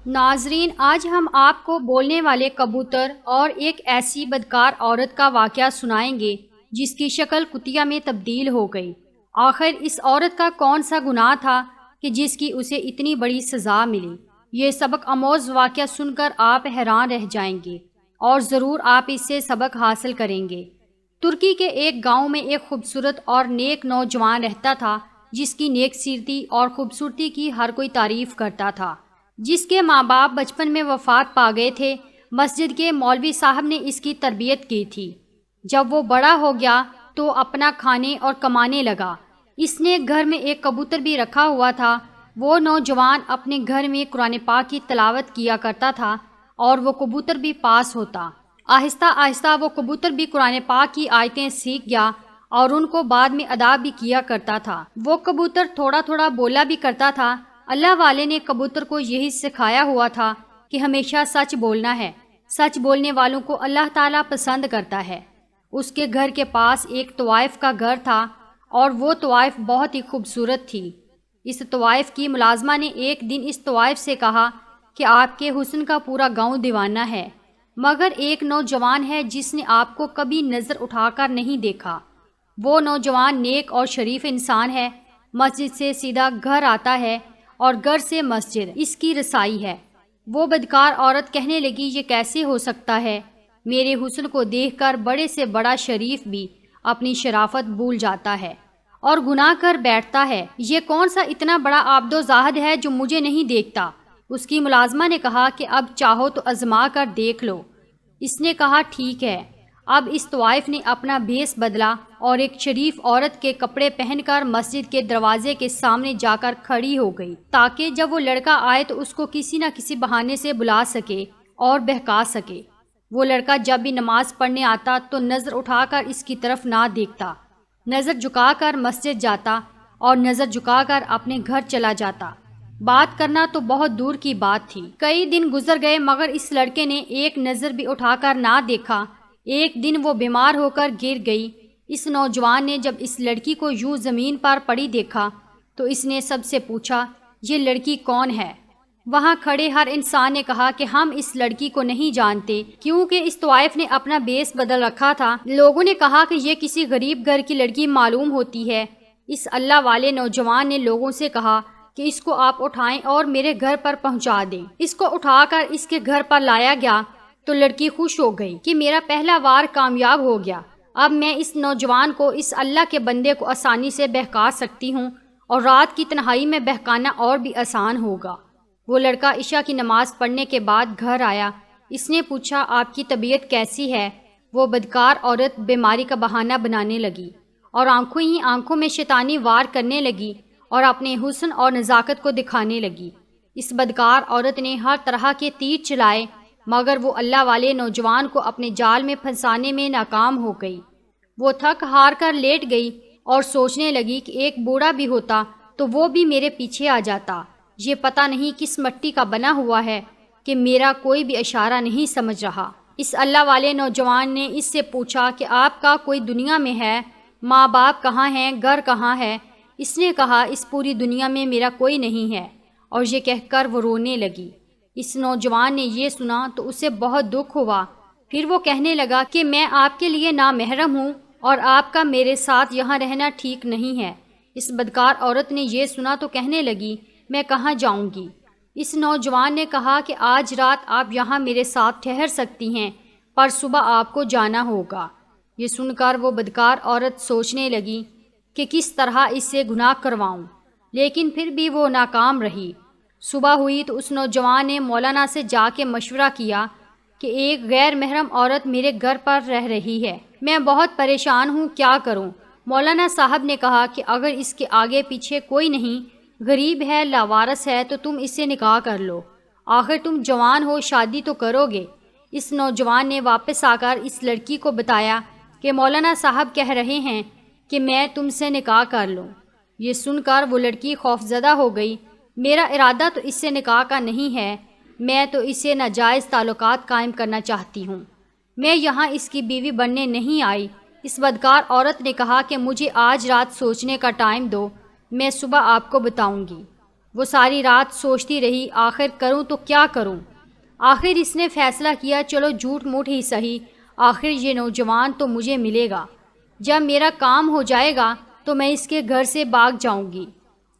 ناظرین، آج ہم آپ کو بولنے والے کبوتر اور ایک ایسی بدکار عورت کا واقعہ سنائیں گے جس کی شکل کتیا میں تبدیل ہو گئی۔ آخر اس عورت کا کون سا گناہ تھا کہ جس کی اسے اتنی بڑی سزا ملی؟ یہ سبق آموز واقعہ سن کر آپ حیران رہ جائیں گے اور ضرور آپ اس سے سبق حاصل کریں گے۔ ترکی کے ایک گاؤں میں ایک خوبصورت اور نیک نوجوان رہتا تھا جس کی نیک سیرتی اور خوبصورتی کی ہر کوئی تعریف کرتا تھا۔ جس کے ماں باپ بچپن میں وفات پا گئے تھے، مسجد کے مولوی صاحب نے اس کی تربیت کی تھی۔ جب وہ بڑا ہو گیا تو اپنا کھانے اور کمانے لگا۔ اس نے گھر میں ایک کبوتر بھی رکھا ہوا تھا۔ وہ نوجوان اپنے گھر میں قرآن پاک کی تلاوت کیا کرتا تھا اور وہ کبوتر بھی پاس ہوتا۔ آہستہ آہستہ وہ کبوتر بھی قرآن پاک کی آیتیں سیکھ گیا اور ان کو بعد میں ادا بھی کیا کرتا تھا۔ وہ کبوتر تھوڑا تھوڑا بولا بھی کرتا تھا۔ اللہ والے نے کبوتر کو یہی سکھایا ہوا تھا کہ ہمیشہ سچ بولنا ہے۔ سچ بولنے والوں کو اللہ تعالیٰ پسند کرتا ہے۔ اس کے گھر کے پاس ایک طوائف کا گھر تھا اور وہ طوائف بہت ہی خوبصورت تھی۔ اس طوائف کی ملازمہ نے ایک دن اس طوائف سے کہا کہ آپ کے حسن کا پورا گاؤں دیوانہ ہے، مگر ایک نوجوان ہے جس نے آپ کو کبھی نظر اٹھا کر نہیں دیکھا۔ وہ نوجوان نیک اور شریف انسان ہے، مسجد سے سیدھا گھر آتا ہے اور گھر سے مسجد اس کی رسائی ہے۔ وہ بدکار عورت کہنے لگی، یہ کیسے ہو سکتا ہے؟ میرے حسن کو دیکھ کر بڑے سے بڑا شریف بھی اپنی شرافت بھول جاتا ہے اور گناہ کر بیٹھتا ہے۔ یہ کون سا اتنا بڑا عابد و زاہد ہے جو مجھے نہیں دیکھتا؟ اس کی ملازمہ نے کہا کہ اب چاہو تو آزما کر دیکھ لو۔ اس نے کہا ٹھیک ہے۔ اب اس طوائف نے اپنا بھیس بدلا اور ایک شریف عورت کے کپڑے پہن کر مسجد کے دروازے کے سامنے جا کر کھڑی ہو گئی تاکہ جب وہ لڑکا آئے تو اس کو کسی نہ کسی بہانے سے بلا سکے اور بہکا سکے۔ وہ لڑکا جب بھی نماز پڑھنے آتا تو نظر اٹھا کر اس کی طرف نہ دیکھتا، نظر جھکا کر مسجد جاتا اور نظر جھکا کر اپنے گھر چلا جاتا۔ بات کرنا تو بہت دور کی بات تھی۔ کئی دن گزر گئے مگر اس لڑکے نے ایک نظر بھی اٹھا کر نہ دیکھا۔ ایک دن وہ بیمار ہو کر گر گئی۔ اس نوجوان نے جب اس لڑکی کو یوں زمین پر پڑی دیکھا تو اس نے سب سے پوچھا، یہ لڑکی کون ہے؟ وہاں کھڑے ہر انسان نے کہا کہ ہم اس لڑکی کو نہیں جانتے، کیونکہ اس طوائف نے اپنا بیس بدل رکھا تھا۔ لوگوں نے کہا کہ یہ کسی غریب گھر کی لڑکی معلوم ہوتی ہے۔ اس اللہ والے نوجوان نے لوگوں سے کہا کہ اس کو آپ اٹھائیں اور میرے گھر پر پہنچا دیں۔ اس کو اٹھا کر اس کے گھر پر لایا گیا تو لڑکی خوش ہو گئی کہ میرا پہلا وار کامیاب ہو گیا۔ اب میں اس نوجوان کو، اس اللہ کے بندے کو آسانی سے بہکا سکتی ہوں اور رات کی تنہائی میں بہکانا اور بھی آسان ہوگا۔ وہ لڑکا عشاء کی نماز پڑھنے کے بعد گھر آیا۔ اس نے پوچھا، آپ کی طبیعت کیسی ہے؟ وہ بدکار عورت بیماری کا بہانہ بنانے لگی اور آنکھوں ہی آنکھوں میں شیطانی وار کرنے لگی اور اپنے حسن اور نزاکت کو دکھانے لگی۔ اس بدکار عورت نے ہر طرح کے تیر چلائے مگر وہ اللہ والے نوجوان کو اپنے جال میں پھنسانے میں ناکام ہو گئی۔ وہ تھک ہار کر لیٹ گئی اور سوچنے لگی کہ ایک بوڑھا بھی ہوتا تو وہ بھی میرے پیچھے آ جاتا۔ یہ پتہ نہیں کس مٹی کا بنا ہوا ہے کہ میرا کوئی بھی اشارہ نہیں سمجھ رہا۔ اس اللہ والے نوجوان نے اس سے پوچھا کہ آپ کا کوئی دنیا میں ہے؟ ماں باپ کہاں ہیں؟ گھر کہاں ہے؟ اس نے کہا، اس پوری دنیا میں میرا کوئی نہیں ہے، اور یہ کہہ کر وہ رونے لگی۔ اس نوجوان نے یہ سنا تو اسے بہت دکھ ہوا۔ پھر وہ کہنے لگا کہ میں آپ کے لیے نامحرم ہوں اور آپ کا میرے ساتھ یہاں رہنا ٹھیک نہیں ہے۔ اس بدکار عورت نے یہ سنا تو کہنے لگی، میں کہاں جاؤں گی؟ اس نوجوان نے کہا کہ آج رات آپ یہاں میرے ساتھ ٹھہر سکتی ہیں، پر صبح آپ کو جانا ہوگا۔ یہ سن کر وہ بدکار عورت سوچنے لگی کہ کس طرح اس سے گناہ کرواؤں، لیکن پھر بھی وہ ناکام رہی۔ صبح ہوئی تو اس نوجوان نے مولانا سے جا کے مشورہ کیا کہ ایک غیر محرم عورت میرے گھر پر رہ رہی ہے، میں بہت پریشان ہوں، کیا کروں؟ مولانا صاحب نے کہا کہ اگر اس کے آگے پیچھے کوئی نہیں، غریب ہے، لاوارث ہے، تو تم اس سے نکاح کر لو، آخر تم جوان ہو، شادی تو کرو گے۔ اس نوجوان نے واپس آ کر اس لڑکی کو بتایا کہ مولانا صاحب کہہ رہے ہیں کہ میں تم سے نکاح کر لوں۔ یہ سن کر وہ لڑکی خوفزدہ ہو گئی۔ میرا ارادہ تو اس سے نکاح کا نہیں ہے، میں تو اسے ناجائز تعلقات قائم کرنا چاہتی ہوں، میں یہاں اس کی بیوی بننے نہیں آئی۔ اس بدکار عورت نے کہا کہ مجھے آج رات سوچنے کا ٹائم دو، میں صبح آپ کو بتاؤں گی۔ وہ ساری رات سوچتی رہی آخر کروں تو کیا کروں۔ آخر اس نے فیصلہ کیا چلو جھوٹ موٹ ہی سہی، آخر یہ نوجوان تو مجھے ملے گا، جب میرا کام ہو جائے گا تو میں اس کے گھر سے بھاگ جاؤں گی۔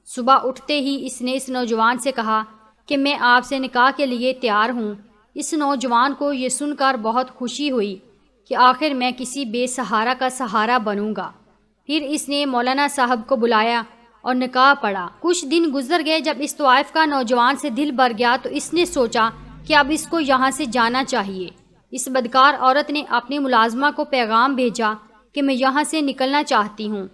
صبح اٹھتے ہی اس نے اس نوجوان سے کہا کہ میں آپ سے نکاح کے لیے تیار ہوں۔ اس نوجوان کو یہ سن کر بہت خوشی ہوئی کہ آخر میں کسی بے سہارا کا سہارا بنوں گا۔ پھر اس نے مولانا صاحب کو بلایا اور نکاح پڑھا۔ کچھ دن گزر گئے، جب اس طوائف کا نوجوان سے دل بھر گیا تو اس نے سوچا کہ اب اس کو یہاں سے جانا چاہیے۔ اس بدکار عورت نے اپنی ملازمہ کو پیغام بھیجا کہ میں یہاں سے نکلنا چاہتی ہوں،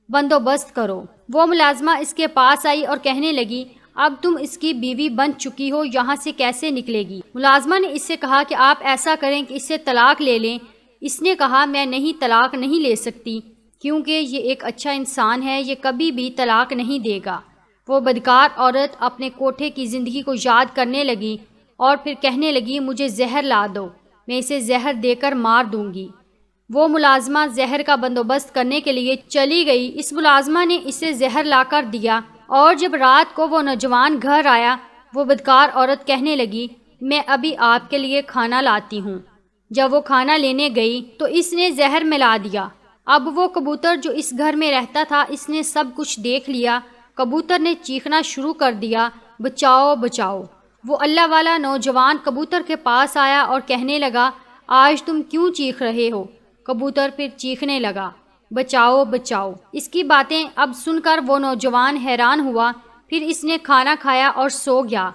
بندوبست کرو۔ وہ ملازمہ اس کے پاس آئی اور کہنے لگی اب تم اس کی بیوی بن چکی ہو، یہاں سے کیسے نکلے گی؟ ملازمہ نے اس سے کہا کہ آپ ایسا کریں کہ اس سے طلاق لے لیں۔ اس نے کہا میں نہیں، طلاق نہیں لے سکتی، کیونکہ یہ ایک اچھا انسان ہے، یہ کبھی بھی طلاق نہیں دے گا۔ وہ بدکار عورت اپنے کوٹھے کی زندگی کو یاد کرنے لگی اور پھر کہنے لگی مجھے زہر لا دو، میں اسے زہر دے کر مار دوں گی۔ وہ ملازمہ زہر کا بندوبست کرنے کے لیے چلی گئی۔ اس ملازمہ نے اسے زہر لا کر دیا اور جب رات کو وہ نوجوان گھر آیا، وہ بدکار عورت کہنے لگی میں ابھی آپ کے لیے کھانا لاتی ہوں۔ جب وہ کھانا لینے گئی تو اس نے زہر ملا دیا۔ اب وہ کبوتر جو اس گھر میں رہتا تھا اس نے سب کچھ دیکھ لیا۔ کبوتر نے چیخنا شروع کر دیا بچاؤ بچاؤ۔ وہ اللہ والا نوجوان کبوتر کے پاس آیا اور کہنے لگا آج تم کیوں چیخ رہے ہو؟ کبوتر پھر چیخنے لگا بچاؤ بچاؤ۔ اس کی باتیں اب سن کر وہ نوجوان حیران ہوا۔ پھر اس نے کھانا کھایا اور سو گیا۔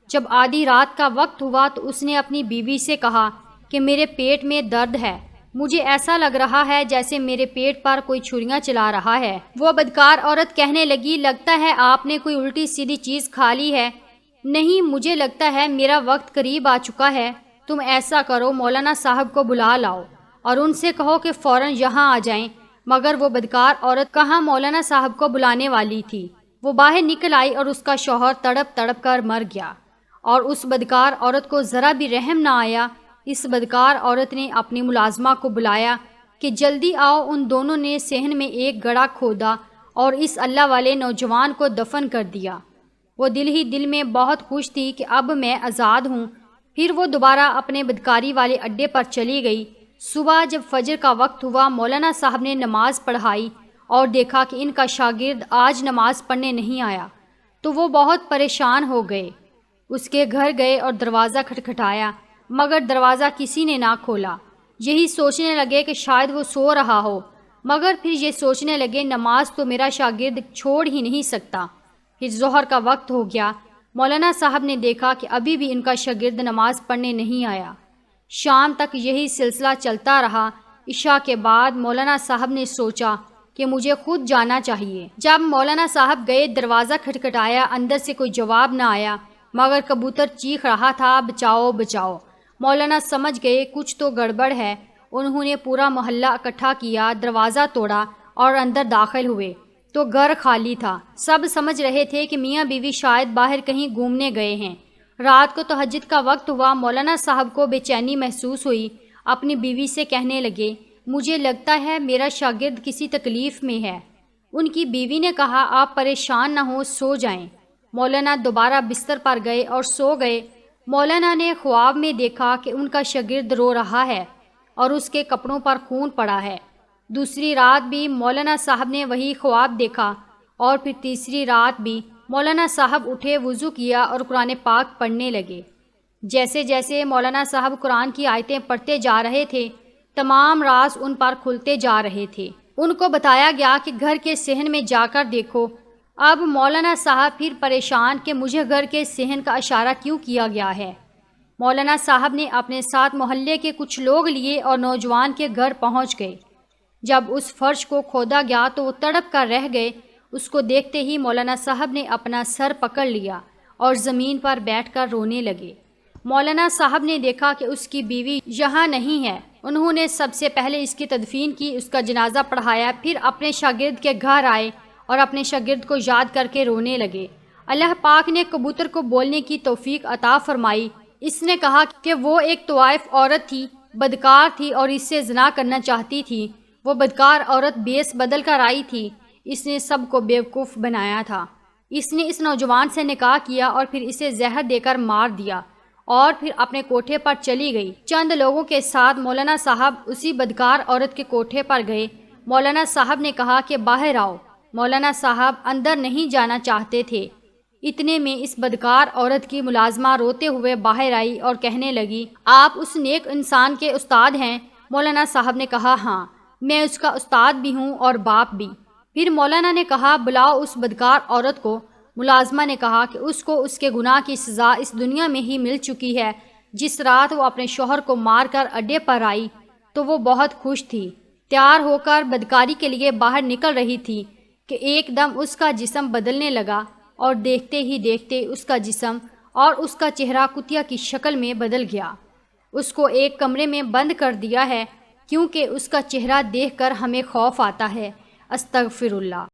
جب آدھی رات کا وقت ہوا تو اس نے اپنی بیوی سے کہا کہ میرے پیٹ میں درد ہے، مجھے ایسا لگ رہا ہے جیسے میرے پیٹ پر کوئی چھریاں چلا رہا ہے۔ وہ بدکار عورت کہنے لگی لگتا ہے آپ نے کوئی الٹی سیدھی چیز کھا لی ہے۔ نہیں، مجھے لگتا ہے میرا وقت قریب آ چکا ہے۔ تم ایسا کرو مولانا صاحب کو بلا لاؤ اور ان سے کہو کہ فوراً یہاں آ جائیں۔ مگر وہ بدکار عورت کہاں مولانا صاحب کو بلانے والی تھی۔ وہ باہر نکل آئی اور اس کا شوہر تڑپ تڑپ کر مر گیا اور اس بدکار عورت کو ذرا بھی رحم نہ آیا۔ اس بدکار عورت نے اپنی ملازمہ کو بلایا کہ جلدی آؤ۔ ان دونوں نے صحن میں ایک گڑھا کھودا اور اس اللہ والے نوجوان کو دفن کر دیا۔ وہ دل ہی دل میں بہت خوش تھی کہ اب میں آزاد ہوں۔ پھر وہ دوبارہ اپنے بدکاری والے اڈے پر چلی گئی۔ صبح جب فجر کا وقت ہوا، مولانا صاحب نے نماز پڑھائی اور دیکھا کہ ان کا شاگرد آج نماز پڑھنے نہیں آیا تو وہ بہت پریشان ہو گئے۔ اس کے گھر گئے اور دروازہ کھٹکھٹایا مگر دروازہ کسی نے نہ کھولا۔ یہی سوچنے لگے کہ شاید وہ سو رہا ہو، مگر پھر یہ سوچنے لگے نماز تو میرا شاگرد چھوڑ ہی نہیں سکتا۔ پھر ظہر کا وقت ہو گیا۔ مولانا صاحب نے دیکھا کہ ابھی بھی ان کا شاگرد نماز پڑھنے نہیں آیا۔ شام تک یہی سلسلہ چلتا رہا۔ عشاء کے بعد مولانا صاحب نے سوچا کہ مجھے خود جانا چاہیے۔ جب مولانا صاحب گئے، دروازہ کھٹکھٹایا، اندر سے کوئی جواب نہ آیا مگر کبوتر چیخ رہا تھا بچاؤ بچاؤ۔ مولانا سمجھ گئے کچھ تو گڑبڑ ہے۔ انہوں نے پورا محلہ اکٹھا کیا، دروازہ توڑا اور اندر داخل ہوئے تو گھر خالی تھا۔ سب سمجھ رہے تھے کہ میاں بیوی شاید باہر کہیں گھومنے گئے ہیں۔ رات کو تہجد کا وقت ہوا۔ مولانا صاحب کو بے چینی محسوس ہوئی۔ اپنی بیوی سے کہنے لگے مجھے لگتا ہے میرا شاگرد کسی تکلیف میں ہے۔ ان کی بیوی نے کہا آپ پریشان نہ ہو، سو جائیں۔ مولانا دوبارہ بستر پر گئے اور سو گئے۔ مولانا نے خواب میں دیکھا کہ ان کا شاگرد رو رہا ہے اور اس کے کپڑوں پر خون پڑا ہے۔ دوسری رات بھی مولانا صاحب نے وہی خواب دیکھا اور پھر تیسری رات بھی۔ مولانا صاحب اٹھے، وضو کیا اور قرآن پاک پڑھنے لگے۔ جیسے جیسے مولانا صاحب قرآن کی آیتیں پڑھتے جا رہے تھے، تمام راز ان پر کھلتے جا رہے تھے۔ ان کو بتایا گیا کہ گھر کے صحن میں جا کر دیکھو۔ اب مولانا صاحب پھر پریشان کہ مجھے گھر کے صحن کا اشارہ کیوں کیا گیا ہے۔ مولانا صاحب نے اپنے ساتھ محلے کے کچھ لوگ لیے اور نوجوان کے گھر پہنچ گئے۔ جب اس فرش کو کھودا گیا تو وہ تڑپ کر رہ گئے۔ اس کو دیکھتے ہی مولانا صاحب نے اپنا سر پکڑ لیا اور زمین پر بیٹھ کر رونے لگے۔ مولانا صاحب نے دیکھا کہ اس کی بیوی یہاں نہیں ہے۔ انہوں نے سب سے پہلے اس کی تدفین کی، اس کا جنازہ پڑھایا، پھر اپنے شاگرد کے گھر آئے اور اپنے شاگرد کو یاد کر کے رونے لگے۔ اللہ پاک نے کبوتر کو بولنے کی توفیق عطا فرمائی۔ اس نے کہا کہ وہ ایک طوائف عورت تھی، بدکار تھی اور اس سے زنا کرنا چاہتی تھی۔ وہ بدکار عورت بیس بدل کر آئی تھی۔ اس نے سب کو بیوقوف بنایا تھا۔ اس نے اس نوجوان سے نکاح کیا اور پھر اسے زہر دے کر مار دیا اور پھر اپنے کوٹھے پر چلی گئی۔ چند لوگوں کے ساتھ مولانا صاحب اسی بدکار عورت کے کوٹھے پر گئے۔ مولانا صاحب نے کہا کہ باہر آؤ۔ مولانا صاحب اندر نہیں جانا چاہتے تھے۔ اتنے میں اس بدکار عورت کی ملازمہ روتے ہوئے باہر آئی اور کہنے لگی، آپ اس نیک انسان کے استاد ہیں؟ مولانا صاحب نے کہا، ہاں، میں اس کا استاد بھی ہوں اور باپ بھی۔ پھر مولانا نے کہا، بلاؤ اس بدکار عورت کو۔ ملازمہ نے کہا کہ اس کو اس کے گناہ کی سزا اس دنیا میں ہی مل چکی ہے۔ جس رات وہ اپنے شوہر کو مار کر اڈے پر آئی تو وہ بہت خوش تھی، تیار ہو کر بدکاری کے لیے باہر نکل رہی تھی کہ ایک دم اس کا جسم بدلنے لگا اور دیکھتے ہی دیکھتے اس کا جسم اور اس کا چہرہ کتیا کی شکل میں بدل گیا۔ اس کو ایک کمرے میں بند کر دیا ہے کیونکہ اس کا چہرہ دیکھ کر ہمیں خوف آتا ہے۔ استغفر اللہ۔